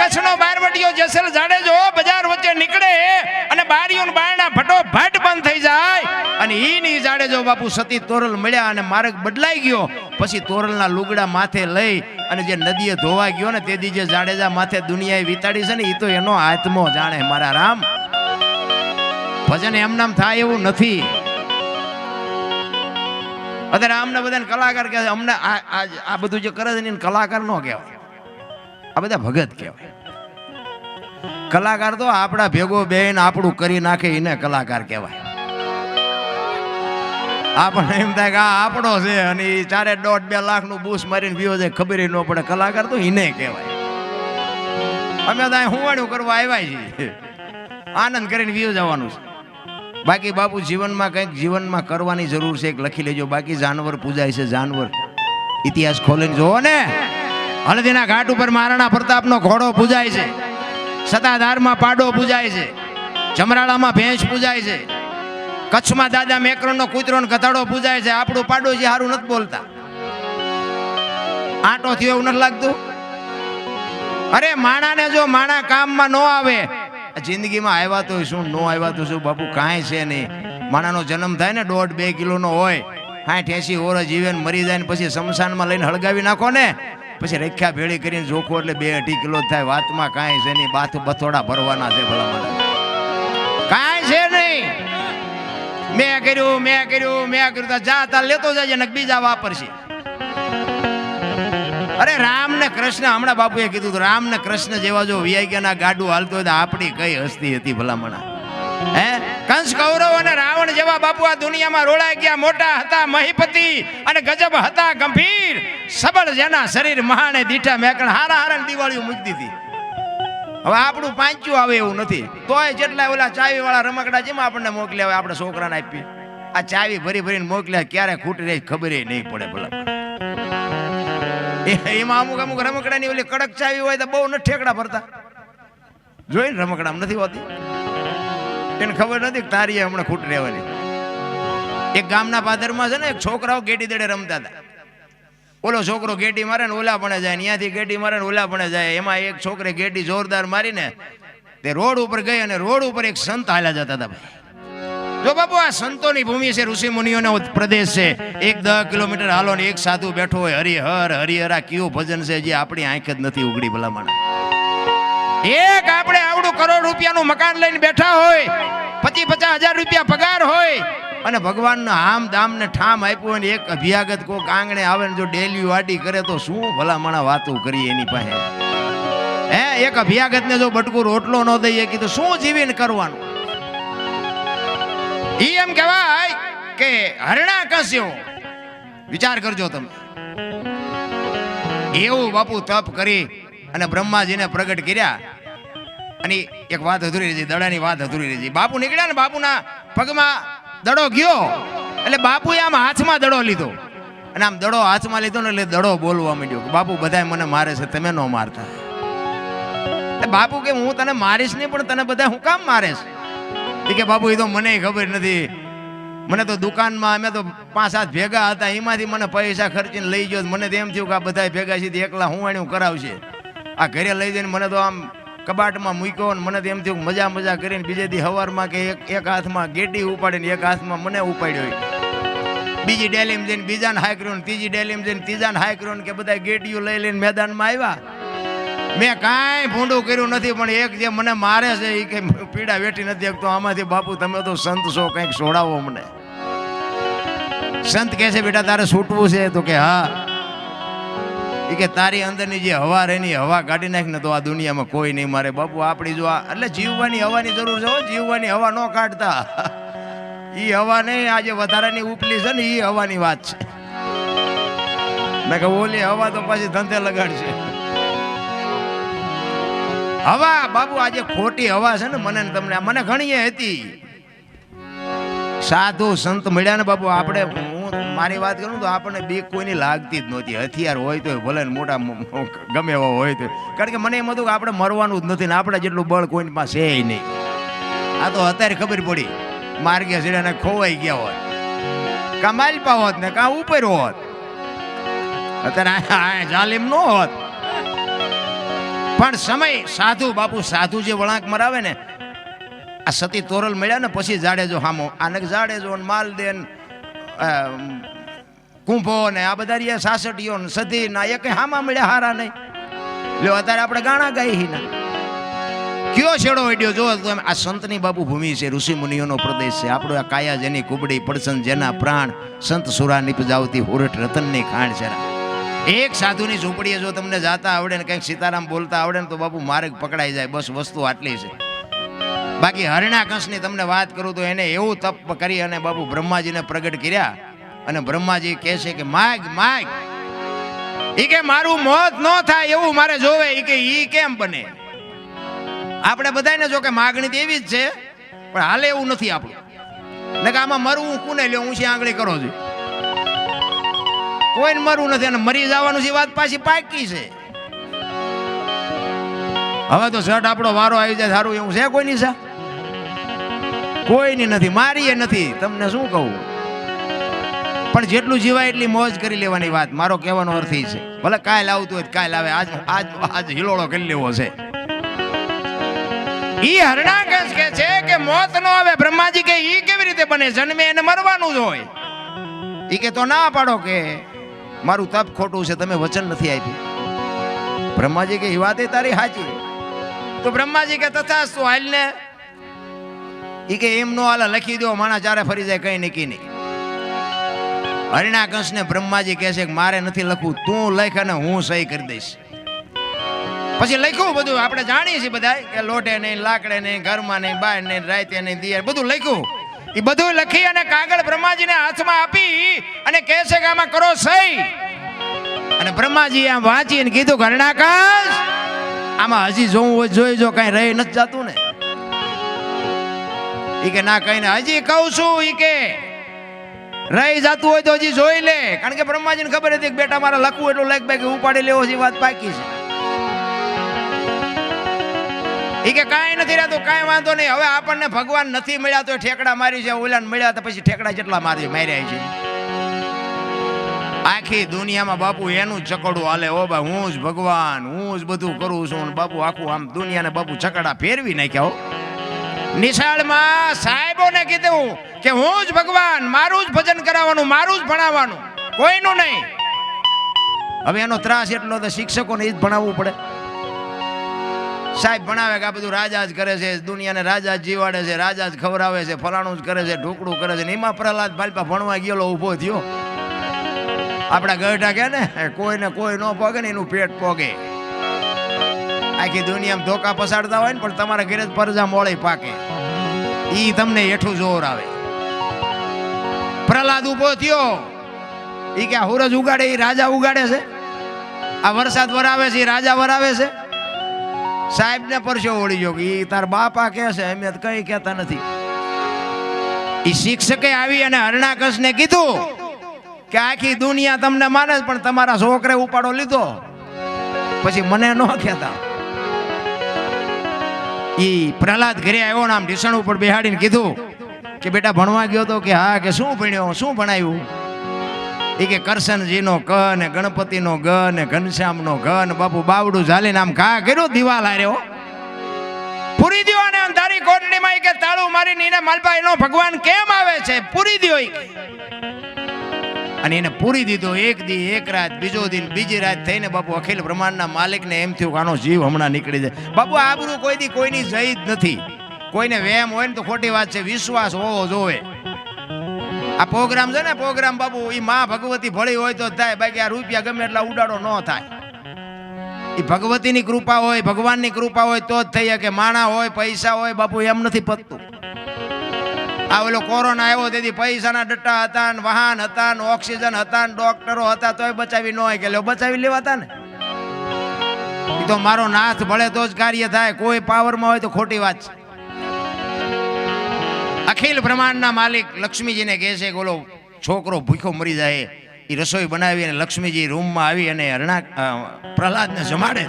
કચ્છનો બારવટીયો જેસલ જાડેજો બજાર વચ્ચે નીકળે અને બારીઓ બારણા ફટોફટ બંધ થઈ જાય અને ઈની જાડેજો બાપુ સતી તોરલ મળ્યા અને માર્ગ બદલાઈ ગયો. પછી તોરલના લુગડા માથે લઈ અને જે નદીએ ધોવા ગયો ને તેથી જે જાડેજા માથે દુનિયાએ વિતાડી છે ને એ તો એનો આત્મો જાણે. મારા રામ ભજન એમનામ થાય એવું નથી. અત્યારે આમને બધાને કલાકાર કહેવાય. અમને આ બધું જે કરે છે ને કલાકાર નો કહેવાય, આ બધા ભગત કહેવાય. કલાકાર તો આપણા ભેગો બેન આપણું કરી નાખે એને કલાકાર કહેવાય. આપણને એમ થાય કે આ આપણો છે અને 4.5-2 લાખનું બૂસ મારીને પીવો છે, ખબર ન પડે. કલાકાર તો એને કહેવાય. અમે તો અહીં હુવાડું કરવા આવ્યા છીએ, આનંદ કરીને પીવો જવાનું છે. બાકી બાપુ જીવનમાં કંઈક જીવનમાં કરવાની જરૂર છે, એક લખી લેજો. બાકી જાનવર પૂજાય છે, જાનવર. ઇતિહાસ ખોલીને જોવો ને. હળદીના ઘાટ ઉપર મહારાણા પ્રતાપનો ઘોડો પૂજાય છે, સતાધારમાં પાડો પૂજાય છે, જમરાળામાં ભેંસ પૂજાય છે, કચ્છમાં દાદા મેકરણનો કૂતરો ને ગધાડો પૂજાય છે. આપણું પાડોશી હારું નથી બોલતા, આંટો થયો એવું નથી લાગતું. અરે માણાને જો માણા કામમાં ન આવે, જિંદગીમાં આવ્યા તો શું, ન આવ્યા તો શું બાપુ, કાંઈ છે નહીં. માણાનો જન્મ થાય ને 1.5-2 કિલોનો હોય, 60-80 વર્ષ જીવે ને મરી જાય ને પછી શમશાનમાં લઈને હળગાવી નાખો ને, પછી રેખ્યા ભેળી કરીને જોખો એટલે 2-2.5 કિલો થાય. વાતમાં કાંઈ છે નહીં, બથોડા ભરવાના છે ભલા મને, કાંઈ છે નહીં. મેં કર્યું તો જા તાર લેતો જાય ને બીજા વાપરશે. અરે રામ ને કૃષ્ણ, હમણાં બાપુએ કીધું હતું, રામ ને કૃષ્ણ જેવા જો વિયાગ્યાના ગાડું હાલતો હોય તો આપણી કઈ હસ્તી હતી ભલામણા. હે કંસ કૌરવ અને રાવણ જેવા બાપુ આ દુનિયામાં રોળાઈ ગયા. મોટા હતા મહીપતિ અને ગજબ હતા ગંભીર, સબળ જેના શરીર મહાને દીઠા મેકણ, હારા દિવાળીઓ મૂકી દીધી. હવે આપણું પાંચ્યું આવે એવું નથી, તોય જેટલા ઓલા ચાવી વાળા રમકડા જેમ આપણને મોકલ્યા હોય આપણે છોકરાને આપીએ. આ ચાવી ભરીને મોકલ્યા, ક્યારે ખૂટી રહી ખબર નહીં પડે ભલા. એમાં અમુક રમકડાની ઓલી કડક ચાવી હોય તો બહુ ન ઠેકડા ભરતા જોઈને, રમકડામાં નથી હોતી. એને ખબર નથી કે તારી હમણાં ખૂટ રહેવાની. એક ગામના પાદરમાં છે ને એક છોકરાઓ ગેડી દડે રમતા હતા. ઓલો છોકરો ગેડી મારે ને ઓલા પણ જાય, ત્યાંથી ગેડી મારે ને ઓલા પણ જાય. એમાં એક છોકરે ગેડી જોરદાર મારીને તે રોડ ઉપર ગઈ અને રોડ ઉપર એક સંત હાલ્યા જતા હતા. ભાઈ જો બાપુ, આ સંતોની ભૂમિ છે, ઋષિ મુનિઓનો પ્રદેશ છે. 10 કિલોમીટર હાલો ને એક સાધુ બેઠો હોય, હરિહરા કયું ભજન છે જે આપણી આંખ જ નથી ઉગડી ભલામણ. એક આપણે આવડું કરોડ રૂપિયાનું મકાન લઈને બેઠા હોય, 50-50 હજાર રૂપિયા પગાર હોય અને ભગવાનનો આમ દામ ને ઠામ આપ્યું હોય ને એક અભ્યાગત કોક આંગણે આવે ને જો ડેલી વાડી કરે તો શું ભલામણા વાતો કરીએ એની પાસે. હે એક અભ્યાગત ને જો બટકું રોટલો ન દઈએ કીધું શું જીવીને કરવાનું. ઈ એમ કહેવાય કે હરણા કસ્યો. વિચાર કરજો તમે. એવું બાપુ તપ કરી અને બ્રહ્માજીને પ્રગટ કર્યા. અને એક વાત અધૂરી રહી, દડાની વાત અધૂરી રહી. બાપુ નીકળ્યા ને બાપુના પગમાં દડો ગયો એટલે બાપુએ આમ હાથમાં દડો લીધો અને આમ દડો હાથમાં લીધો ને એટલે દડો બોલવા માંડ્યો કે બાપુ બધાય મને મારે છે, તમે ન મારતા. બાપુ કે હું તને મારીશ નહીં, પણ તને બધા હું કામ મારે છે? કે બાપુ એ તો મને ખબર નથી, મને તો દુકાનમાં અમે તો 5-7 ભેગા હતા, એમાંથી મને પૈસા ખર્ચીને લઈ ગયો. મને તો એમ થયું કે આ બધા ભેગા છે એકલા હું વાણ્યું કરાવશે. આ ઘરે લઈ જઈને મને તો આમ કબાટમાં મૂક્યો ને મને તો એમ થયું મજા કરીને બીજે દી સવારમાં કે એક હાથમાં ગેડી ઉપાડીને એક હાથમાં મને ઉપાડ્યો. બીજી ડેલીમાં જઈને બીજાને હાય કર્યો, ત્રીજી ડેલીમાં જઈને ત્રીજાને હાય કર્યો કે બધા ગેડીઓ લઈ લઈને મેદાનમાં આવ્યા. મેં કાંઈ ભૂંડું કર્યું નથી, પણ એક જે મને મારે છે એ કઈ પીડા વેઠી નથી શકતો. આમાંથી બાપુ તમે તો સંત છો, કંઈક છોડાવો મને. સંત કહે છે બેટા તારે છૂટવું છે? તો કે હા. એ કે તારી અંદરની જે હવા રહેની હવા કાઢી નાખ ને તો આ દુનિયામાં કોઈ નહીં મારે. બાપુ આપણી જો એટલે જીવવાની હવાની જરૂર છે, જીવવાની હવા ન કાઢતા. એ હવા નહીં, આજે વધારાની ઉપલી છે ને એ હવાની વાત છે. મેં કહ્યું ઓલી હવા તો પાછી ધંધે લગાડશે. હવા બાપુ આજે ખોટી હવા છે ને મને ઘણી હતી. સાધુ સંત મળ્યા ને બાપુ આપણે, હું મારી વાત કરું તો આપણને બીક કોઈની લાગતી જ નહોતી. હથિયાર હોય તો ભલે મોટા ગમે એવા હોય તો, કારણ કે મને એમ હતું કે આપણે મરવાનું જ નથી ને આપણે જેટલું બળ કોઈની પાસે છે નહીં. આ તો અત્યારે ખબર પડી, માર્ગે ચડ્યા ખોવાઈ ગયા હોત, કા માલપા હોત ને કા ઉપર હોત, અત્યારે જાલિમ ન હોત. પણ સમય સાધુ બાપુ સાધુ જે વળાંક મરાવે ને, આ સતી તોરલ મળ્યા ને પછી જાડેજો હામો, આને જાડેજો ને માલદેન કુંભો ને આ બધા રહ્યા સાસટીઓ ને સતી ના એક હામા મળ્યા હારા નહીં. લ્યો અત્યારે આપણે ગાણા ગાઈ ના કયો છેડો વડ્યો જો તમે. આ સંતની બાપુ ભૂમિ છે, ઋષિ મુનિઓનો પ્રદેશ છે આપણો. આ કાયા જેની કુબડી પડસન જેના પ્રાણ, સંત સુરા નિપજાવતી હુરઠ રતનની ખાણ છે. એક સાધુની ઝૂંપડીએ જો તમને જાતા આવડે ને કંઈક સીતારામ બોલતા આવડે ને તો બાપુ માર્ગ પકડાઈ જાય. બસ વસ્તુ આટલી છે. બાકી હરણાકંસની તમને વાત કરું તો એને એવું તપ કરી અને બાપુ બ્રહ્માજીને પ્રગટ કર્યા. અને બ્રહ્માજી કહે છે કે માગ માગ, ઈ કે મારું મોત ન થાય એવું મારે જોવે. ઈ કે ઈ કેમ બને? આપણે બધાને જો કે માગણી તો એવી જ છે, પણ હાલે એવું નથી આપણું. ને કે આમાં મરવું કોને લ્યો, ઊંચી આંગળી કરો છો, કોઈને મરવું નથી. અને મરી જવાનું છે વાત પાછી પાકી છે. હવે તો શર્ટ આપણો વારો આવી જાય સારું એવું છે કોઈની સા? કોઈની નથી, મારીએ નથી. તમને શું કહું, પણ જેટલું જીવાય એટલી મોજ કરી લેવાની વાત. મારો કહેવાનો અર્થ એ છે, ભલે કાલ આવતું હોય કાલ આવે, આજ આજ આજ હિલોળો કરી લેવો છે. ઈ હરણાકંસ કે છે કે મોત નો આવે. બ્રહ્માજી કે ઈ કેવી રીતે બને? જન્મે એને મરવાનું જ હોય. ઈ કે તો ના પાડો કે મારું તપ ખોટું છે, તમે વચન નથી આપ્યું. બ્રહ્માજી કે ઈ વાત એ તારી સાચી. તો બ્રહ્માજી કે તથાસ્તુ, હાલ ને. ઈ કે એમ નો હાલે, લખી દો, માણા ચારે ફરી જાય, કઈ નક્કી નહીં. હરણાકંસ ને બ્રહ્માજી કહે છે કે મારે નથી લખવું, તું લખ અને હું સહી કરી દઈશ. પછી લખ્યું બધું. આપણે જાણીએ છીએ બધા કે લોટે નહીં, લાકડે નહીં, ઘરમાં નહીં, બહાર નહીં, રાતે નહીં, દિયર, બધું લખ્યું. એ બધું લખી અને કાગળ બ્રહ્માજીને હાથમાં આપી અને કહે છે કે આમાં કરો સહી. અને બ્રહ્માજી આમ વાંચીને કીધું કે હરણાકંસ, આમાં હજી જોવું હોય જોઈ જો, કઈ રહી નથી જાતું ને? ઈ કે ના કઈ ને, હજી કહું છું. ઈ કે રહી જાતું હોય તો હજી જોઈ લે. કારણ કે બ્રહ્માજીને ખબર હતી કે બેટા મારે લખવું એટલું લખ બાકી ઉપાડી લેવો છે, વાત પાકી છે. ઈ કે કાંઈ નથી રહેતું, કાંઈ વાંધો નહીં. હવે આપણને ભગવાન નથી મળ્યા તો ઠેકડા મારી છે, ઓલાને મળ્યા તો પછી ઠેકડા જેટલા માર્યા છે. આખી દુનિયામાં બાપુ એનું જ ચકડું હાલે. ઓ બા, હું જ ભગવાન, હું જ બધું કરું છું. બાપુ આખું આમ દુનિયાને બાપુ ચકડા ફેરવી નાખ્યા. નિશાળમાં સાહેબોને કીધું કે હું જ ભગવાન, મારું જ ભજન કરાવવાનું, મારું જ ભણાવવાનું, કોઈનું નહીં. હવે એનો ત્રાસ એટલો તો શિક્ષકોને જ ભણાવવું પડે. સાહેબ ભણાવે કે આ બધું રાજા જ કરે છે, દુનિયાને રાજા જ જીવાડે છે, રાજા જ ખવડાવે છે, ફલાણું જ કરે છે, ઢોકળું કરે છે. એમાં પ્રહલાદ ભાલપા ભણવા ગયેલો ઊભો થયો. આપણા ગઢા કે ને કોઈને કોઈ ન પોગે ને એનું પેટ પોગે. આખી દુનિયામાં ધોકા પસાડતા હોય ને પણ તમારા ઘરે જ પરજા મોળી પાકે. ઈ તમને હેઠું જોર આવે. પ્રહલાદ ઊભો થયો. ઈ કે હુરજ ઉગાડે એ રાજા ઉગાડે છે, આ વરસાદ વરાવે છે એ રાજા વરાવે છે. સાહેબ ને પરસો ઓળી ગયો કે તાર બાપા કે છે, અમે કઈ કહેતા નથી. ઈ શિક્ષકે આવી અને હરણાકંસ ને કીધું કે આખી દુનિયા તમને માને પણ તમારા છોકરે ઉપાડો લીધો, પછી મને ન કહેતા. ઈ પ્રહલાદ ઘરે આવ્યો ને આમ ઢીસણ ઉપર બેહાડીને કીધું કે બેટા ભણવા ગયો તો? કે હા. કે શું ભણ્યો, શું ભણાયું? એ કે કરશનજીનો ક ને ગણપતિનો ગ ને ઘનશ્યામનો ઘ ને બાપુ બાવડું ઝાલીને આમ ઘા કર્યો દિવાલ હાર્યો. પૂરી દ્યો અને અંધારી કોટડીમાં કે તાળું મારીને એને માલપા એનો ભગવાન કેમ આવે છે, પૂરી દ્યો. અને એને પૂરી દીધો. એક દી એક રાત, બીજો દિન બીજી રાત થઈને બાપુ અખિલ બ્રહ્માંડના માલિકને એમ થયું કે આનો જીવ હમણાં નીકળી જાય. બાપુ આબરૂ કોઈ દી કોઈની જઈ જ નથી. કોઈને વહેમ હોય ને તો ખોટી વાત છે, વિશ્વાસ હોવો જોવે. આ પ્રોગ્રામ છે ને પ્રોગ્રામ બાપુ, એ માં ભગવતી ભળી હોય તો થાય, બાકી આ રૂપિયા ગમે એટલા ઉડાડો ન થાય. એ ભગવતીની કૃપા હોય, ભગવાનની કૃપા હોય તો જ થઈ શકે. માણા હોય, પૈસા હોય, બાપુ એમ નથી પતતું. આ ઓલો કોરોના આવ્યો તેથી પૈસાના ડટ્ટા હતા ને વાહન હતા ને ઓક્સિજન હતા ને ડોક્ટરો હતા તોય બચાવી ન હોય કે બચાવી લેવાતા ને. એ તો મારો નાથ ભળે તો જ કાર્ય થાય. કોઈ પાવરમાં હોય તો ખોટી વાત છે. અખિલ બ્રહ્માંડના માલિક લક્ષ્મીજીને કહે છે કે ઓલો છોકરો ભૂખ્યો મરી જાય. એ રસોઈ બનાવી અને લક્ષ્મીજી રૂમમાં આવી અને પ્રહલાદને જમાડે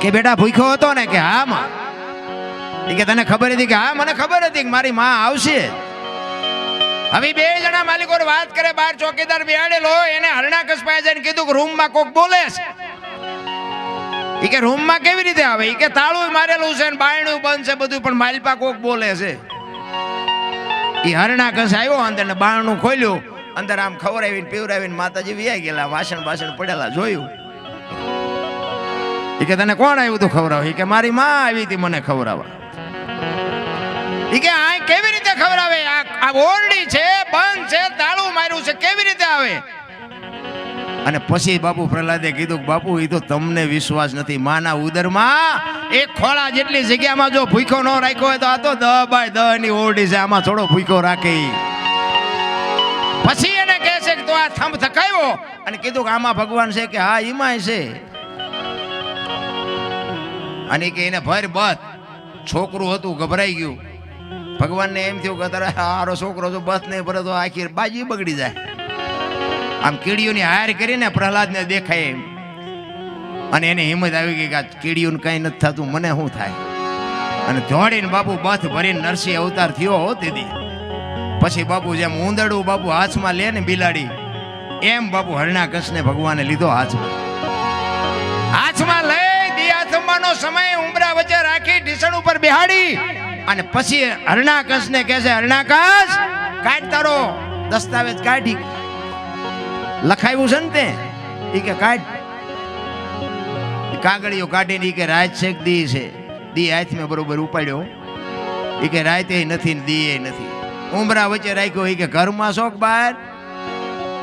કે બેટા ભૂખ્યો હતો ને? કે હા માં. કે તને ખબર હતી? કે હા મને ખબર હતી કે મારી માં આવશે. હવે બે જણા માલિકો વાત કરે, બાર ચોકીદાર બેહાડેલો, એને હરણાકંસ પાસે જઈને કીધું કે રૂમમાં કોક બોલે છે. ઈ કે રૂમમાં કેવી રીતે આવે? ઈ કે તાળું મારેલું છે ને બાયણું બંધ છે બધું, પણ માલપા કોક બોલે છે. ઈ હરણા કસ આવ્યો અંદર ને બારણું ખોલ્યું, અંદર આમ ખવડાવીને પીવડાવીને માતાજી વિયા ગયેલા, વાસણ પડેલા જોયું. ઈ કે તને કોણ આવ્યું તું ખવડાવ? ઈ કે મારી માં આવી હતી મને ખવડાવવા. ઈ કે આ કેવી રીતે ખવડાવે? આ ઓરડી છે, બંધ છે, તાળું માર્યું છે, કેવી રીતે આવે? અને પછી બાપુ પ્રહલાદે કીધું કે બાપુ એ તો તમને વિશ્વાસ નથી. માના ઉદરમાં એક ખોળા જેટલી જગ્યામાં જો ભૂખ્યો ન રાખ્યો હોય તો આ તો 10 બાય 10 ની ઓરડી છે, આમાં થોડો ભૂખ્યો રાખે. પછી એને કહે છે કે તો આ થંભ થકાયો અને કીધું કે આમાં ભગવાન છે કે હા ઈમાંય છે. અને કે એને ભર બત છોકરું હતું, ગભરાઈ ગયું. ભગવાનને એમ થયું કે તારે હારો છોકરો જો બસ નહીં ભરે તો આખી બાજી બગડી જાય. આમ કીડીઓની હાર કરીને પ્રહલાદને દેખાય એમ, અને એને હિંમત આવી ગઈ કે આ કીડીઓને કઈ નથી થતું, મને શું થાય? અને દોડીને બાપુ બથ ભરીને નરસિંહ અવતાર થયો હોતી હતી. પછી બાપુ જેમ ઊંદડું બાપુ હાથમાં લે ને બિલાડી, એમ બાપુ હરણાકશને ભગવાને લીધો હાથમાં લઈ દિયાથમાનો સમય ઉંબરા વચ્ચે રાખી ઢીસણ ઉપર બેહાડી, અને પછી હરણાકશને કહે છે, હરણાકશ કાઢ તારો દસ્તાવેજ કાઢી લખાયું છે ને તે. ઈ કે કાઢ. કાગળિયો કાઢીને ઈ કે રાત શેક દી છે, દી હાથમાં બરોબર ઉપાડ્યો. ઈ કે રાતે નથી ને દી નથી, ઉમરા વચ્ચે રાખ્યો. ઈ કે ઘરમાં શોખ બહાર?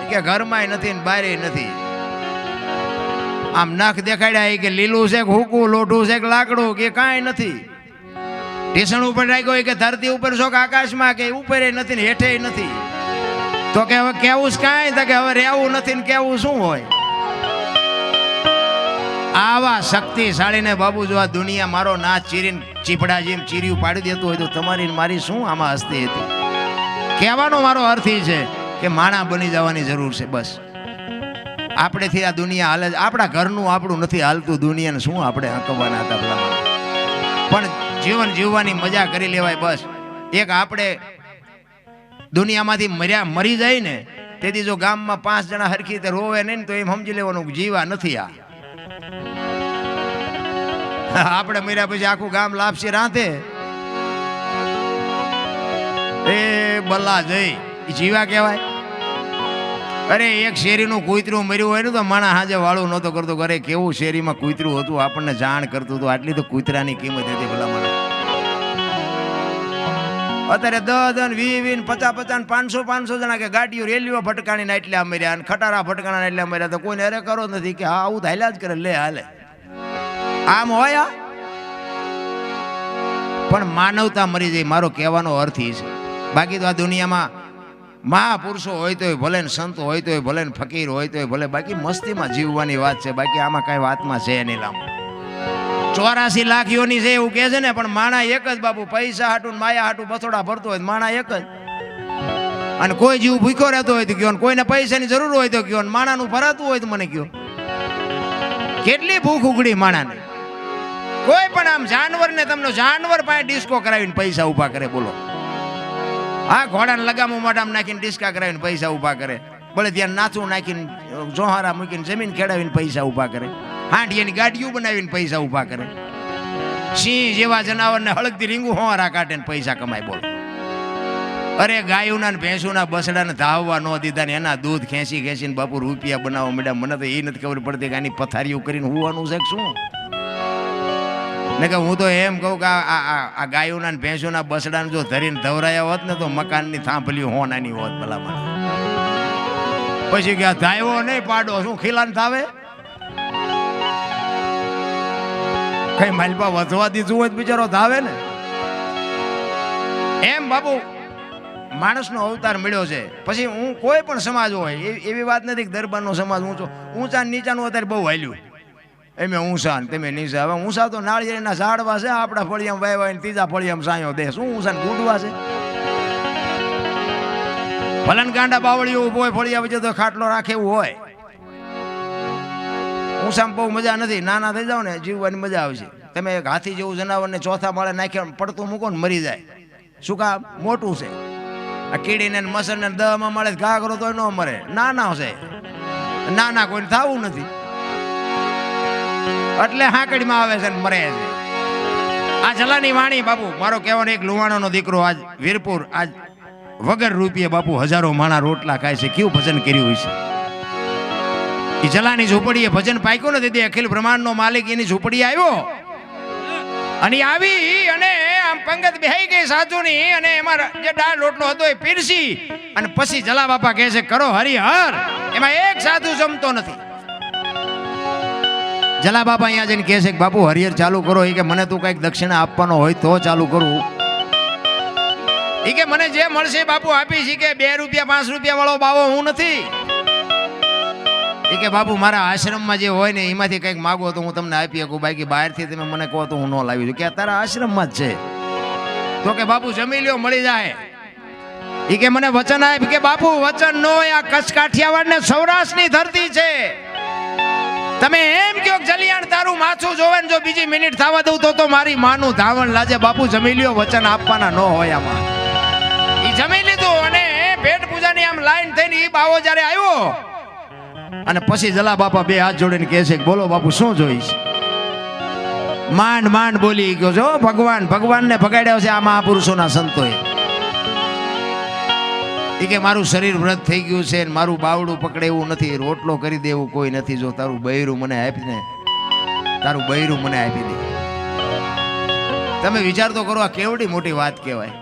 ઈ કે ઘરમાં નથી ને બહાર નથી. આમ નખ દેખાડ્યા. ઈ કે લીલું છે કે હુકું, લોઢું છે કે લાકડું, કે કાંઈ નથી. ઢીસણ ઉપર રાખ્યો. ઈ કે ધરતી ઉપર શોખ આકાશમાં, કે ઉપર નથી ને હેઠે નથી. તો કે હવે કેવું કાંઈ? તો કે હવે રહેવું નથી ને કેવું શું હોય? આવા શક્તિશાળીને બાબુ જો આ દુનિયા મારો નાચ ચીરીને ચીપડા જેમ ચીર્યું પાડી દેતું હોય તો તમારી મારી શું આમાં હસ્તી હતી? કહેવાનો મારો અર્થ એ છે કે માણા બની જવાની જરૂર છે. બસ આપણેથી આ દુનિયા હાલે, આપણા ઘરનું આપણું નથી હાલતું, દુનિયાને શું આપણે હકવાના હતા પેલા. પણ જીવન જીવવાની મજા કરી લેવાય. બસ એક આપણે દુનિયામાંથી મરી જાય ને તેથી જો ગામમાં 5 જણા હરખી રીતે રોવે નહીં તો એમ સમજી લેવાનું જીવા નથી. આપણે મર્યા પછી આખું ગામ લાપસી રાંધે, એ બલ્લા જઈ જીવા કહેવાય? અરે એક શેરીનું કૂતરું મર્યું હોય ને તો માણા હાજે વાળું નહોતો કરતો. અરે કેવું શેરીમાં કૂતરું હતું, આપણને જાણ કરતું હતું. આટલી તો કૂતરાની કિંમત હતી ભલા મને. અત્યારે 10 20 50 500 જણા કે ગાડીઓ રેલીઓ ભટકાણીને એટલા મર્યા અને ખટારા ભટકાણા એટલા મર્યા. તો કોઈને અરે કરો નથી કે હા આવું તો હાલ્યા જ કરે, લે હાલે. આમ હોય પણ માનવતા મરી જાય, મારો કહેવાનો અર્થ એ છે. બાકી તો આ દુનિયામાં મહાપુરુષો હોય તોય ભલે ને સંતો હોય તોય ભલે ને ફકીર હોય તોય ભલે, બાકી મસ્તીમાં જીવવાની વાત છે. બાકી આમાં કઈ વાતમાં છે નહીં. લાંબુ 84 લાખ યોની છે એવું કહે છે ને, પણ માણા એક જ બાપુ. પૈસા હાટું માયા હાટું બથોડા ભરતો હોય માણા એક જ. અને કોઈ જીવ ભૂખ્યો રહેતો હોય તો કયો, કોઈને પૈસાની જરૂર હોય તો કયો, માણાનું ભરાતું હોય તો મને કયો. કેટલી ભૂખ ઉગડી માણાને. કોઈ પણ આમ જાનવરને તમને જાનવર પાસે ડિસ્કો કરાવીને પૈસા ઉભા કરે. બોલો, આ ઘોડાને લગામું મોઢામાં નાખીને ડિસ્કા કરાવીને પૈસા ઉભા કરે. ભલે ત્યાં નાચું નાખીને જોહારા મૂકીને જમીન ખેડાવીને પૈસા ઉભા કરે. હાંડિયાની ગાડીઓ બનાવીને પૈસા ઉભા કરે. સિંહ જેવા જનાવરને હળગતી રીંગું હોવારા કાઢે ને પૈસા કમાય. બોલો, અરે ગાયોના ને ભેંસોના બસડાને ધાવવા ન દીધા ને એના દૂધ ખેંચીને બાપુ રૂપિયા બનાવવા માંડ્યા. મને તો એ નથી ખબર પડતી કે આની પથારીઓ કરીને હોવાનું છે શું. ને કે હું તો એમ કહું કે આ ગાયોના ને ભેંસોના બસડાને જો ધરીને ધવરાયા હોત ને તો મકાનની થાંભલી હોનાની હોત ભલા મને. પછી કે ધાયો નહીં પાડો શું ખીલાન થાવે? કઈ માલપા વધવા દીધું હોય બિચારો ધાવે ને. એમ બાપુ માણસનો અવતાર મળ્યો છે. પછી હું કોઈ પણ સમાજ હોય એવી વાત નથી કે દરબારનો સમાજ ઊંચા નીચાનું અત્યારે બહુ હાલ્યું. એમે ઊંસા ને તમે નીચા. હવે ઊંસા તો નાળિયેરના ઝાડવા છે, આપણા ફળિયામાં વાવ્યા ને ત્રીજા ફળિયામાં સાયો દે. શું ઊંસા ને ગુંડવા છે? ભલન ગાંડા બાવળીઓ ઉભો હોય ફળિયા વચ્ચે તો ખાટલો રાખે એવું હોય. ઊંસામાં બહુ મજા નથી. નાના થઈ જાવ ને જીવવાની મજા આવશે. તમે એક હાથી જેવું જનાવરને ચોથા માળે નાખ્યા પડતું મૂકો ને મરી જાય. શું કામ? મોટું છે. આ કીડીને મસરને 10માં મળે ઘા કરો તો ન મરે. નાના છે, નાના કોઈને થવું નથી. એટલે હાકડીમાં આવે છે ને મરે છે. આ જલાની વાણી બાપુ મારો કહેવાનો એક લુવાણોનો દીકરો આજ વીરપુર આજ વગર રૂપિયે બાપુ હજારો માણા રોટલા ખાય છે. કેવું ભજન કર્યું છે. એ જલાની ઝૂંપડીએ ભજન પાક્યું ને દીદી અખિલ બ્રહ્માંડનો માલિક એની ઝૂંપડી આવ્યો અને આવી અને આમ પંગત બેહી ગઈ સાધુની અને એમાં જે દાળ રોટલો હતો એ પીરસી અને પછી જલા બાપા કહે છે કરો હરિહર. એમાં એક સાધુ જમતો નથી. જલા બાપા અહીંયા જઈને કહે છે કે બાપુ હરિહર ચાલુ કરો. એ કે મને તું કઈક દક્ષિણા આપવાનો હોય તો ચાલુ કરું. એ કે મને જે મળશે બાપુ આપીશ. કે 2 રૂપિયા 5 રૂપિયા વાળો બાવો હું નથી. એ કે બાપુ મારા આશ્રમમાં જે હોય ને એમાંથી કંઈક માગો તો હું તમને આપી શકું. બાકી બહારથી તમે મને કહો તો હું ન લાવી દઉં. કે તારા આશ્રમમાં જ છે. તો કે બાપુ જમી લ્યો મળી જાય. એ કે મને વચન આપ. કે બાપુ વચન નો આ કચ્છ કાઠિયાવાડ ને સૌરાષ્ટ્રની ધરતી છે. તમે એમ કહો જલિયાણ તારું માથું જોવે ને જો બીજી મિનિટ થવા દઉં તો મારી માનું ધાવણ લાજે. બાપુ જમી લ્યો વચન આપવાના ન હોય આમાં. એ જમી લીધું અને પેટ પૂજાની આમ લાઈન થઈને એ બાવો જ્યારે આવ્યો અને પછી જલા બાપા 2 હાથ જોડીને કહે છે બોલો બાપુ શું જોઈશ. માંડ માંડ બોલી ગયો છો ભગવાનને ભગાડ્યો છે આ મહાપુરુષોના સંતોએ. એ કે મારું શરીર વ્રત થઈ ગયું છે મારું બાવડું પકડે એવું નથી. રોટલો કરી દેવું કોઈ નથી. જો તારું બૈરું મને આપીને તારું બૈરું મને આપી દે. તમે વિચાર તો કરો આ કેવડી મોટી વાત કહેવાય.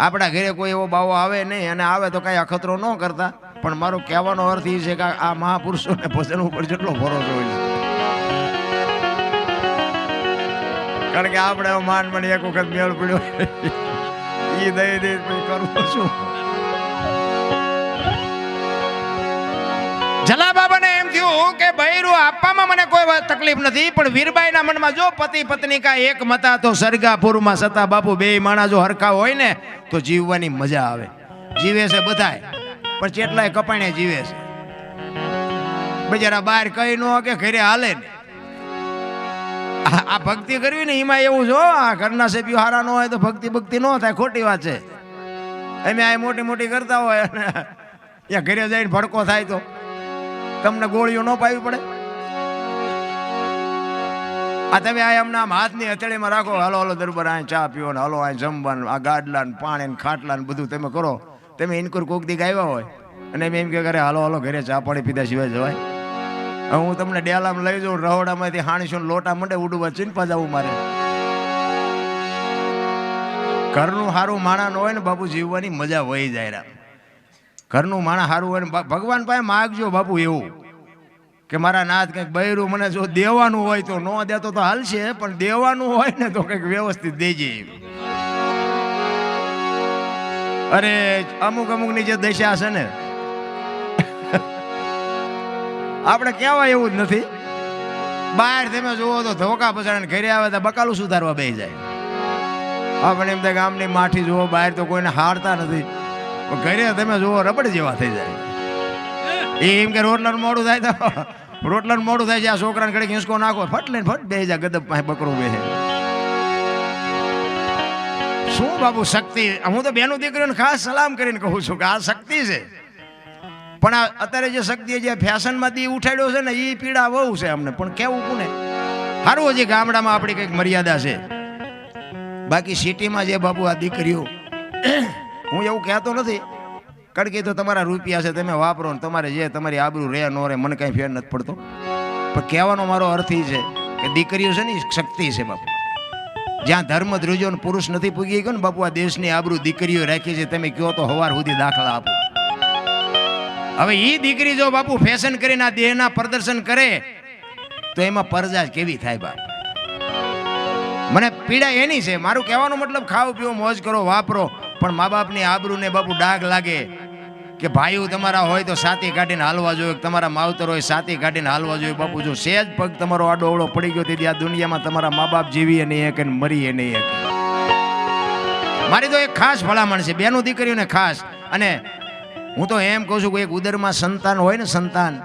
આપણા ઘરે કોઈ એવો બાવો આવે નહીં અને આવે તો કઈ અખતરો ન કરતા. પણ મારો કહેવાનો અર્થ એ છે કે આ મહાપુરુષોને ભજન ઉપર જેટલો ભરોસો હોય છે. કારણ કે આપણે માન મને એક વખત મેળ પડ્યો એ દઈ દે કરવું શું. જલા બાબાને એમ થયું કે બૈરું આપવામાં મને કોઈ તકલીફ નથી. પણ વીરબાઈના મનમાં જો પતિ પત્ની કા એક મતા તો સરગાપુરમાં સતા. બાપુ 2 માણા જો હરખા હોય ને તો જીવવાની મજા આવે. જીવે છે બધાય પણ કેટલાય કપાણે જીવે છે. બજારા બહાર કઈ ન કે ઘરે હાલે ને. આ ભક્તિ કરવી ને એમાં એવું જો આ ઘરના સભ્યો હારા ન હોય તો ભક્તિ ન થાય. ખોટી વાત છે. અમે આ મોટી મોટી કરતા હોય અને ત્યાં ઘરે જઈને ભડકો થાય તો તમને ગોળીઓ ન પાવી પડે. આ તમે આ એમના હાથની હથેળીમાં રાખો. હાલો હાલો દરબાર આ ચા પીવો ને હાલો આ જમવાનું આ ગાડલા ને પાણી ને ખાટલા ને બધું તમે કરો. તમે ઇનકુર કોક દી આવ્યા હોય અને એમ કે કરે હાલો હાલો ઘરે ચા પાણી પીધા સિવાય જવાય. હવે હું તમને ડેલામાં લઈ જાઉં રહોડામાંથી હાણીશો લોટા મંડે ઉડવા ચીનપા જવું મારે. ઘરનું સારું માણા ન હોય ને બાપુ જીવવાની મજા વહી જાય. ઘરનું માણા સારું હોય ને ભગવાન પાસે માગજો બાપુ એવું કે મારા નાથ કંઈક બૈરું મને જો દેવાનું હોય તો ન દેતો તો હાલશે પણ દેવાનું હોય ને તો કંઈક વ્યવસ્થિત દેજે. અરે અમુકની જે દશા છે ને આપણે કહેવાય એવું જ નથી. બહાર તમે જુઓ તો ધોકા પછાડે ઘરે આવે તો બકાલું સુધારવા બેસી જાય. આપણે એમ થાય ગામની માઠી જુઓ બહાર તો કોઈને હારતા નથી. ઘરે તમે જુઓ રબડ જેવા થઈ જાય. એમ કે રોટલાનું મોડું થાય તો રોટલાનું મોડું થાય છે આ છોકરાને ઘડીક હિંસકો નાખો ફટ લઈને ફટ બેસી જાય. ગદબ પાસે બકરું બેસે. શું બાબુ શક્તિ. હું તો બેનું દીકરીઓને ખાસ સલામ કરીને કહું છું કે આ શક્તિ છે. પણ અત્યારે જે શક્તિ જે ફેશનમાંથી ઉઠાડ્યો છે ને એ પીડા બહુ છે અમને. પણ કેવું કોને સારું હજી ગામડામાં આપણી કંઈક મર્યાદા છે. બાકી સિટીમાં જે બાબુ આ દીકરીઓ હું એવું કહેતો નથી કારણ કે તો તમારા રૂપિયા છે તમે વાપરો ને તમારે જે તમારી આબરૂ રહે ન રહે મને કાંઈ ફેર નથી પડતો. પણ કહેવાનો મારો અર્થ એ છે કે દીકરીઓ છે ને એ શક્તિ છે બાપુ. જ્યાં ધર્મ ધ્રુજો પુરુષ નથી પૂગી ગયો ને બાપુ આ દેશની આબરૂ દીકરીઓ રાખી છે. તમે કહો તો હવાર સુધી દાખલા આપો. હવે એ દીકરી જો બાપુ ફેશન કરીને આ દેહના પ્રદર્શન કરે તો એમાં પરજા કેવી થાય બાપ. મને પીડા એની છે. મારું કહેવાનો મતલબ ખાઓ પીવો મોજ કરો વાપરો પણ મા બાપની આબરૂને બાપુ ડાઘ લાગે કે ભાઈઓ તમારા હોય તો સાથી કાઢીને હાલવા જોઈએ. તમારા માવતર હોય સાથી કાઢીને હાલવા જોઈએ. બાપુ જો સહેજ પગ તમારો આડો અવળો પડી ગયો તેથી આ દુનિયામાં તમારા મા બાપ જીવીએ નહીં એક અને મરીએ નહીં એક. મારી તો એક ખાસ ભલામણ છે બેનું દીકરીઓને ખાસ. અને હું તો એમ કહું છું કે એક ઉદરમાં સંતાન હોય ને સંતાન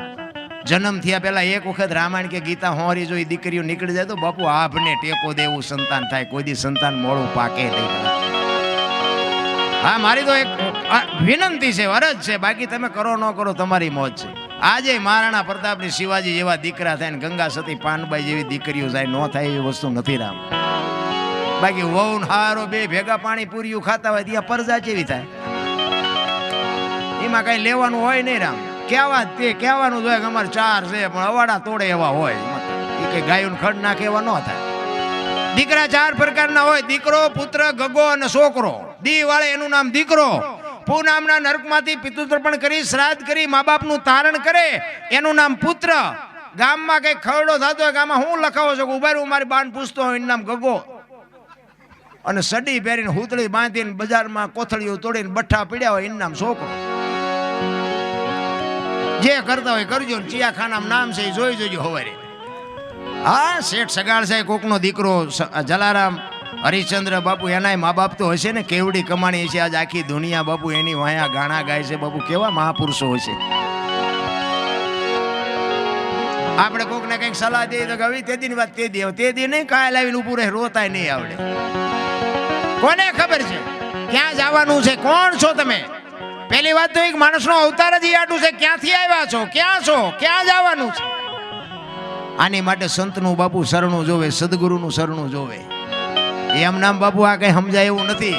જન્મ થયા પહેલા એક વખત રામાયણ કે ગીતા હોરી જો એ દીકરીઓ નીકળી જાય તો બાપુ આભને ટેકો દેવું સંતાન થાય. કોઈ દી સંતાન મોડું પાકે નહીં. હા મારી તો એક વિનંતી છે અરજ છે. બાકી તમે કરો ન કરો તમારી મોજ છે. આજે મહારાણા પ્રતાપની શિવાજી જેવા દીકરા થાય ને ગંગા સતી પાનબાઈ જેવી દીકરીઓ જાય ન થાય એવી વસ્તુ નથી રામ. બાકી વહુ હારો બે ભેગા પાણી પૂરીયું ખાતા હોય ત્યાં પરજા જેવી થાય. એમાં કઈ લેવાનું હોય નહીં રામ. કહેવા તે કહેવાનું જ હોય કે અમારે 4 છે પણ અવાડા તોડે એવા હોય. એ કઈ ગાયું ખડ નાખે એવા ન થાય. દીકરા 4 પ્રકારના હોય, દીકરો, પુત્ર, ગગો અને છોકરો. દી વાળે એનું નામ દીકરો. પૂનામના નરકમાંથી પિતૃતર્પણ કરી શ્રાદ્ધ કરી મા બાપનું તારણ કરે એનું નામ પુત્ર. ગામમાં કઈ ખરડો થતો હોય ગામમાં હું લખાવો છો ઉભારું મારી બાન પૂછતો હોય એનું નામ ગગો. અને સડી પહેરીને હુતળી બાંધીને બજારમાં કોથળીઓ તોડીને બઠ્ઠા પીડ્યા હોય એનું નામ છોકરો. જે કરતા હોય કરજો. ચિયાખાનામાં નામ છે એ જોઈ જોજો હવારે. હા, શેઠ સગાડ છે કોકનો દીકરો જલારામ હરિશ્ચંદ્ર બાપુ, એનાય મા બાપ તો હશે ને. કેવડી કમાણી છે આજ આખી દુનિયા બાપુ એની વાયા ગાણા ગાય છે બાપુ. કેવા મહાપુરુષો હશે. આપણે કોક ને કઈક સલાહ દઈએ તો હવે તે દી વાત તે દી નહીં કાય લાવીને ઉભું રહે રોતાય નહીં આવડે. કોને ખબર છે ક્યાં જવાનું છે? કોણ છો તમે? પહેલી વાત તો એક માણસનો અવતાર જ આટલું છે. ક્યાંથી આવ્યા છો, ક્યાં છો, ક્યાં જવાનું છે? આની માટે સંતનું બાપુ શરણું જોવે, સદગુરુનું શરણું જોવે. એમ નામ બાપુ આ કઈ સમજાય એવું નથી.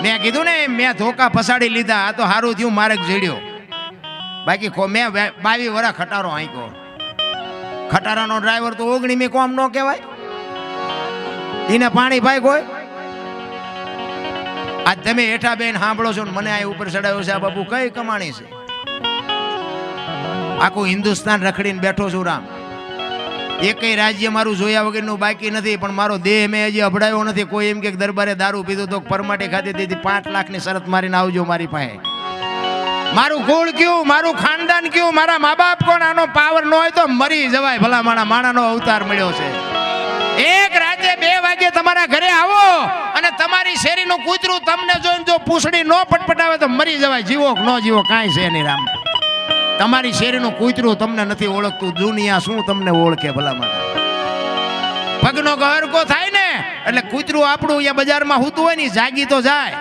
મેં કીધું ને મેં ધોકા ફસાડી લીધા. આ તો સારું થયું મારે જડ્યો. બાકી મેં 22 વર્ષ ખટારો આંક્યો. ખટારાનો ડ્રાઈવર તો 19 કોમ ન કહેવાય. એને પાણી ભાઈ કોઈ આજ તમે હેઠા બેન સાંભળો છો ને મને આ ઉપર ચડાવ્યો છે. આ બાપુ કઈ કમાણી છે? આખું હિન્દુસ્તાન રખડીને બેઠો છું રામ. એકેય રાજ્ય મારું જોયા વગરનું બાકી નથી. પણ મારો દેહ મેં હજી અભડાયો નથી. કોઈ એમ કે દરબારે દારૂ પીધું તો પરમાટી ખાધી દીધી 5 લાખની શરત મારીને આવજો મારી પાસે. મારું કુળ કયું, મારું ખાનદાન કયું, મારા મા બાપ કોણ, આનો પાવર ન હોય તો મરી જવાય. ભલા માણાનો અવતાર મળ્યો છે. એક રાતે 2 વાગે તમારા ઘરે આવો અને તમારી શેરીનું કૂતરું તમને જોઈને જો પૂંછડી ન પટપટાવે તો મરી જવાય. જીવો કે ન જીવો કાંઈ છે નહીં રામ. તમારી શેરીનું કૂતરું તમને નથી ઓળખતું. દુનિયા શું તમને ઓળખે ભલા માણા? પગનો ગહરકો થાય ને એટલે કૂતરું આપણું અહીંયા બજારમાં હોતું હોય ને જાગી તો જાય.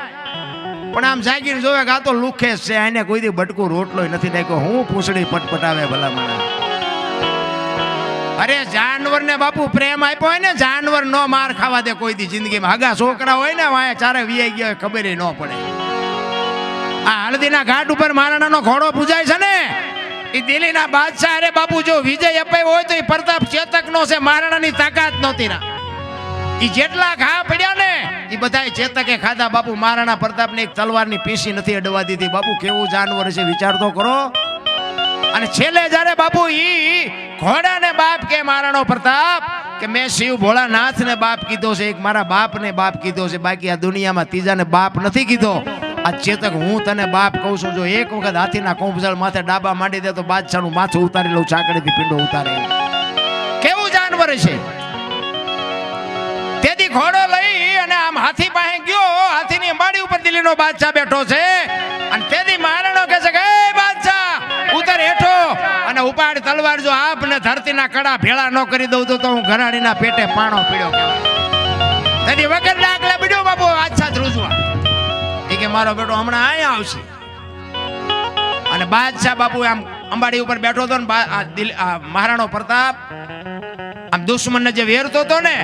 પણ આમ જાગીને જોવે કે આ તો લુખે છે, આને કોઈ દી બટકું રોટલો નથી નાખ્યો. હું પૂંછડી પટપટાવે ભલા માણા? અરે જાનવરને બાપુ પ્રેમ આપ્યો હોય ને, જાનવર નો માર ખાવા દે કોઈ દી જિંદગીમાં. હગા છોકરા હોય ને વાયા ચારે વિયાઈ ગયા ખબર ન પડે. આ હળદીના ઘાટ ઉપર મહારાણાનો ઘોડો પૂજાય છે ને, એ દિલ્હીના બાદશાહ. અરે બાપુ જો વિજય અપાયો હોય તો એ પ્રતાપ ચેતકનો છે. મહારાણાની તાકાત નહોતી ના. એ જેટલા ઘા પડ્યા ને એ બધા ચેતકે ખાધા બાપુ. મહારાણા પ્રતાપને એક તલવારની પીસી નથી અડવા દીધી. બાપુ કેવું જાનવર છે વિચાર તો કરો. અને છેલ્લે જ્યારે બાપુ ઈ ઘોડાને બાપ કે મહારાણો પ્રતાપ કે મેં શિવ ભોળાનાથને બાપ કીધો છે, એક મારા બાપને બાપ કીધો છે. બાકી આ દુનિયામાં ત્રીજાને બાપ નથી કીધો. આ ચેતક હું તને બાપ કહું છું. જો એક વખત હાથીના કોંભજળ માથે ડાબા માંડી દે તો બાદશાહનું માથું ઉતારી લઉં, ચાકડીથી પીંડો ઉતારે. કેવું જાનવર છે. તેથી ઘોડો લઈ અને આમ હાથી પાસે ગયો. હાથીની અંબાડી ઉપર દિલ્હીનો બાદશાહ બેઠો છે. અને તેથી મહારાણો કહે છે કે એ બાદશાહ ઉતર હેઠો અને ઉપાડ તલવાર. જો આપને ધરતીના કડા ભેળા ન કરી દઉં તો હું ઘરાણીના પેટે પાણો પીડ્યો કહેવાય. તેથી વગર ડાકલા પીડ્યો બાપુ બાદશાહ ધ્રુજવા. એ કે મારો બેટો હમણાં અહીંયા આવશે. અને બાદશાહ બાપુ આમ અંબાડી ઉપર બેઠો હતો ને મહારાણો પ્રતાપ આમ દુશ્મનને જે વેરતો હતો ને,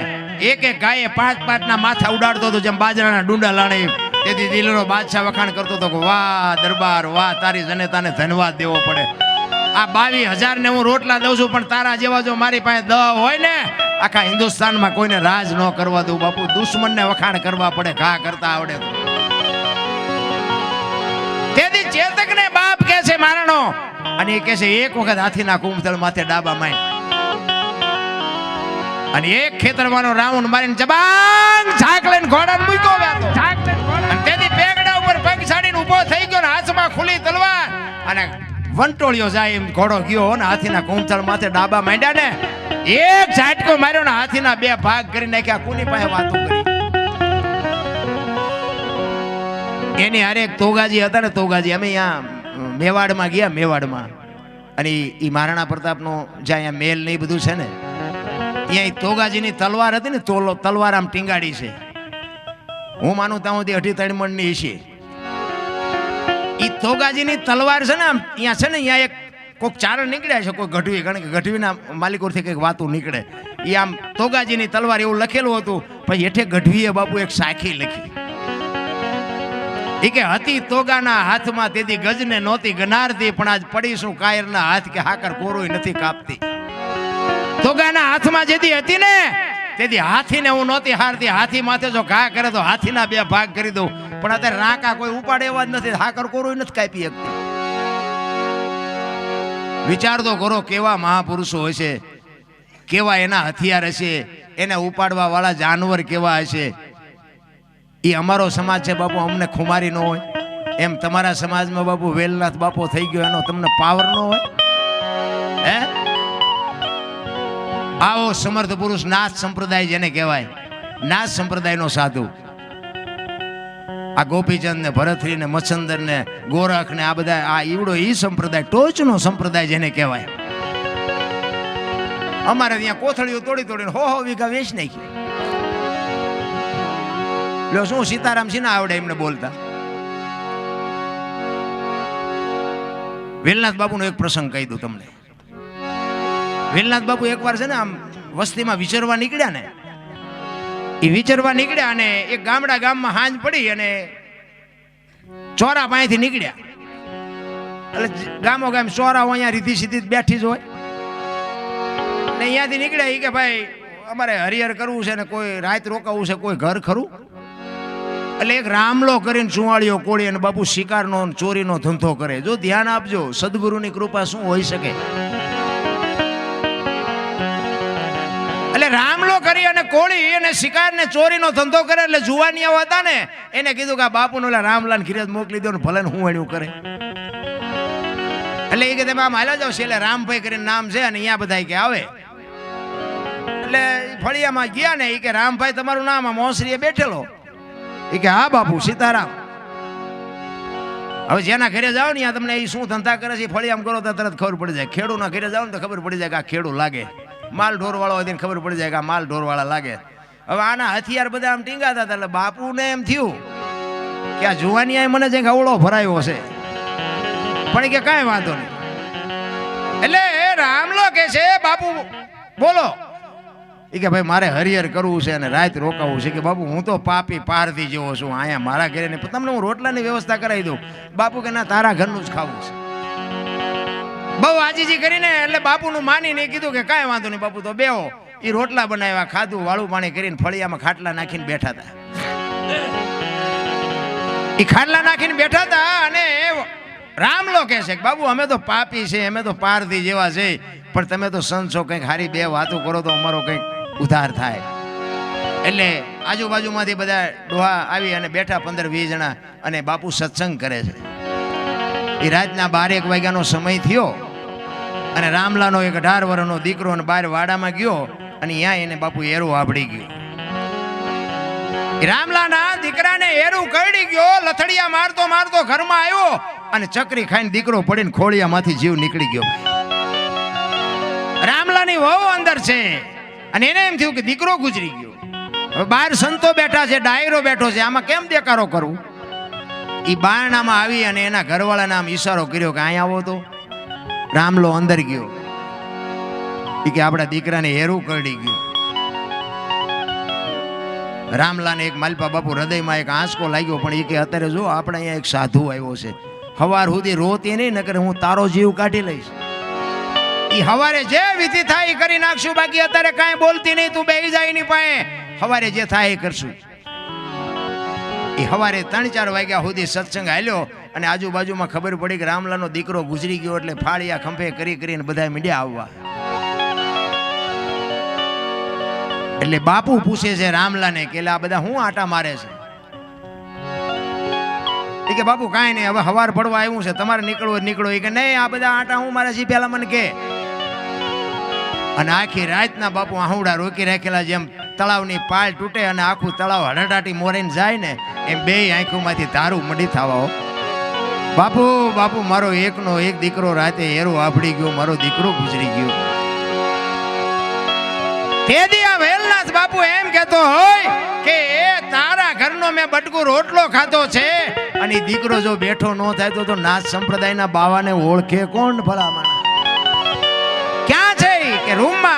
એક ગાયે 5 ના માથા ઉડાડતો હતો જેમ બાજરાના ડુંડા લાણે. તેથી દિલ્હીનો બાદશાહ વખાણ કરતો હતો કે વાહ દરબાર વાહ, તારી જનતાને ધન્યવાદ દેવો પડે. આ 22,000 ને હું રોટલા દઉં છું, પણ તારા જેવા જો મારી પાસે 10 હોય ને આખા હિન્દુસ્તાનમાં કોઈને રાજ ન કરવા દઉં. બાપુ દુશ્મનને વખાણ કરવા પડે, ઘા કરતા આવડે તો. તેથી ચેતકને બાપ કે છે મહારાણો. અને એ કે છે એક વખત હાથીના કુંભતળ માથે ડાબા માંડ અને એક ખેતરમાંનો રાઉન્ડ મારીને જબાંગ ઝાક લઈને ઘોડાને મૂક્યો વ્યાતો. અને તેથી પેગડા ઉપર પગ છાડીને ઊભો થઈ ગયો ને હાથમાં ખુલ્લી તલવાર અને વંટોળિયો જાય એમ ઘોડો ગયો ને હાથીના કુંભતળ માથે ડાબા માંડ્યા ને એક ઝાટકો માર્યો ને હાથીના 2 ભાગ કરી નાખ્યા. કોની પાસે વાતો કરી? એની હારે એક તોગાજી હતા ને, તોગાજી. અમે અહીંયા મેવાડમાં ગયા, મેવાડમાં. અને એ મહારાણા પ્રતાપનો જ્યાં અહીંયા મેલ ને એ બધું છે ને, અહીંયા તોગાજીની તલવાર હતી ને, તલવાર આમ ટીંગાડી છે. હું માનું ત્યાં સુધી 2.5 મણની છે. એ તોગાજીની તલવાર છે ને આમ અહીંયા છે ને, અહીંયા એક કોઈક ચારણ નીકળ્યા છે, કોઈ ગઢવી, કારણ કે ગઢવીના માલિકોથી કંઈક વાતું નીકળે. એ આમ તોગાજીની તલવાર એવું લખેલું હતું, પછી હેઠે ગઢવીએ બાપુ એક સાખી લખી. એ કે હતી તોગાના હાથમાં તેથી ગજને નહોતી ગનારતી, પણ આજ પડીશું કાયરના હાથ કે હાકર કોરોય નથી કાપતી. તોગાના હાથમાં જેથી હતી ને તેથી હાથીને હું નહોતી હારતી. હાથી માથે જો ઘા કરે તો હાથીના 2 ભાગ કરી દઉં, પણ અત્યારે રાકા કોઈ ઉપાડે એવા જ નથી, હાકર કોરોય નથી કાપી શકતી. વિચાર તો કરો કેવા મહાપુરુષો હશે, કેવા એના હથિયાર હશે, એને ઉપાડવા વાળા જાનવર કેવા હશે. એ અમારો સમાજ છે બાપુ, અમને ખુમારી ન હોય એમ તમારા સમાજમાં બાપુ વેલનાથ બાપો થઈ ગયો, એનો તમને પાવર ન હોય? હે, આવો સમર્થ પુરુષ, નાથ સંપ્રદાય જેને કહેવાય, નાથ સંપ્રદાયનો સાધુ. આ ગોપીચંદ ને ભરતરી ને મચ્છંદર ને ગોરખ ને આ બધા, આ ઈવડો ઈ સંપ્રદાય, ટોચનો સંપ્રદાય જેને કહેવાય. અમારે ત્યાં કોથળીઓ તોડી તોડીને હો વીઘા વેચ નાખી. લો શું સીતારામ સિંહ આવડે એમને બોલતા. વેલનાથ બાપુનો એક પ્રસંગ કહી દઉં તમને. વેલનાથ બાપુ એકવાર છે ને આમ વસ્તીમાં વિચરવા નીકળ્યા ને, એ વિચરવા નીકળ્યા અને એક ગામમાં હાંજ પડી અને ચોરા પાસેથી નીકળ્યા. એટલે ગામો ગામ ચોરાઓ અહીંયા રીધી સીધી બેઠી જ હોય ને. અહીંયાથી નીકળ્યા એ કે ભાઈ અમારે હરિહર કરવું છે ને કોઈ રાત રોકાવું છે, કોઈ ઘર ખરું? એટલે એક રામલો કરીને ચુવાળીઓ કોળી અને બાપુ શિકારનો ચોરીનો ધંધો કરે. જો ધ્યાન આપજો, સદગુરુની કૃપા શું હોઈ શકે. એટલે રામલો કરી અને કોળી અને શિકાર ને ચોરીનો ધંધો કરે. એટલે જુવાનિયાઓ હતા ને એને કીધું કે આ બાપુને ઓલા રામલાલ ઘીરજ મોકલી દો ને ભલે હું એનું કરે. એટલે એ કે તમે આમ હાલ્યા જાવ છે. એટલે રામભાઈ કરીને નામ છે અને અહીંયા બધા કે આવે. એટલે ફળિયામાં ગયા ને એ કે રામભાઈ તમારું નામ? આ મોસરીએ બેઠેલો. એ કે હા બાપુ સીતારામ. હવે જેના ઘરે જાઓ ને તમને એ શું ધંધા કરે છે ફળિયામ કરો તો તરત ખબર પડી જાય. ખેડૂના ઘરે જાઓ ને તો ખબર પડી જાય કે આ ખેડૂ લાગે. માલ ઢોર વાળો હોય તેને ખબર પડી જાય કે આ માલ ઢોર વાળા લાગે. હવે આના હથિયાર બધા આમ ટીંગાતા હતા. એટલે બાપુને એમ થયું કે આ જુવાની મને જે અવળો ભરાયો છે, પણ કે કાંઈ વાંધો નહીં. એટલે રામલો કે છે બાપુ બોલો. એ કે ભાઈ મારે હરિહર કરવું છે અને રાત રોકાવું છે. કે બાપુ હું તો પાપી પારધી જેવો છું, અહીંયા મારા ઘરે ને તમને હું રોટલાની વ્યવસ્થા કરાવી દઉં. બાપુ કે ના, તારા ઘરનું જ ખાવું છે. બહુ આજીજી કરીને એટલે બાપુનું માનીને કીધું કે કાંઈ વાંધો નહીં બાપુ તો બેહો. એ રોટલા બનાવ્યા, ખાધું, વાળું પાણી કરીને ફળિયામાં ખાટલા નાખીને બેઠા હતા. એ ખાટલા નાખીને બેઠા હતા અને રામલો કહે છે કે બાબુ અમે તો પાપી છે, અમે તો પારધી જેવા છે, પણ તમે તો સંત છો, કંઈક હારી 2 વાતો કરો તો અમારો કંઈક ઉધાર થાય. એટલે આજુબાજુમાંથી બધા ડોહા આવી અને બેઠા 15-20 જણા અને બાપુ સત્સંગ કરે છે. એ રાતના 12-1 વાગ્યાનો સમય થયો અને રામલાનો એક 18 વર્ષનો દીકરો અને બહાર વાડામાં ગયો અને ત્યાં એને બાપુ એરું આપડી ગયું. રામલાના દીકરાને એરું કરડી ગયો. લથડિયા મારતો મારતો ઘરમાં આવ્યો અને ચકરી ખાઈને દીકરો પડીને ખોળિયામાંથી જીવ નીકળી ગયો. રામલાની વહુ અંદર છે અને એને એમ થયું કે દીકરો ગુજરી ગયો. હવે બહાર સંતો બેઠા છે, ડાયરો બેઠો છે, આમાં કેમ દેકારો કરવું? એ બારણામાં આવી અને એના ઘરવાળાને આમ ઈશારો કર્યો કે અહીંયા આવો. તો રામલો અંદર ગયો. એ કે આપણા દીકરાને હેરું કરડી ગયું. રામલાને એક માલપા બાપુ હૃદયમાં એક આંચકો લાગ્યો, પણ એ કે અત્યારે જો આપણે અહીંયા એક સાધુ આવ્યો છે, હવાર સુધી રોતી નહીં, નકર હું તારો જીવ કાઢી લઈશ. એ હવારે જે વિધિ થાય એ કરી નાખશું, બાકી અત્યારે કાંઈ બોલતી નહીં, તું બેહી જાય એની પાસે, હવારે જે થાય એ કરશું. એ હવારે 3-4 વાગ્યા સુધી સત્સંગ હાલ્યો અને આજુબાજુમાં ખબર પડી કે રામલાનો દીકરો ગુજરી ગયો. એટલે ફાળિયા ખંભે કરીને બધા મીડિયા આવવા. એટલે બાપુ પૂછે છે રામલાને કે આ બધા હું આટા મારે છે? એ કે બાપુ કાંઈ નહીં, હવે હવાર પડવા આવ્યું છે, તમારે નીકળવો નીકળો. એ કે નહીં, આ બધા આટા હું મારે છે પેલા મને કે. અને આખી રાતના બાપુ આહુડા રોકી રાખેલા, જેમ તળાવની પાળ તૂટે અને આખું તળાવ હડટાટી મોરીને જાય ને એમ 2 આંખોમાંથી ધારું મડી થવા. બાપુ બાપુ મારો એકનો એક દીકરો રાતે એરો આપડી ગયો, મારો દીકરો ગુજરી ગયો. તેદી આ વેલનાથ બાપુ એમ કહેતો હોય કે તારા ઘરનો મેં બટકું રોટલો ખાધો છે અને દીકરો જો બેઠો ન થાય તો નાથ સંપ્રદાયના બાવાને ઓળખે કોણ ભલામણ? રૂમમાં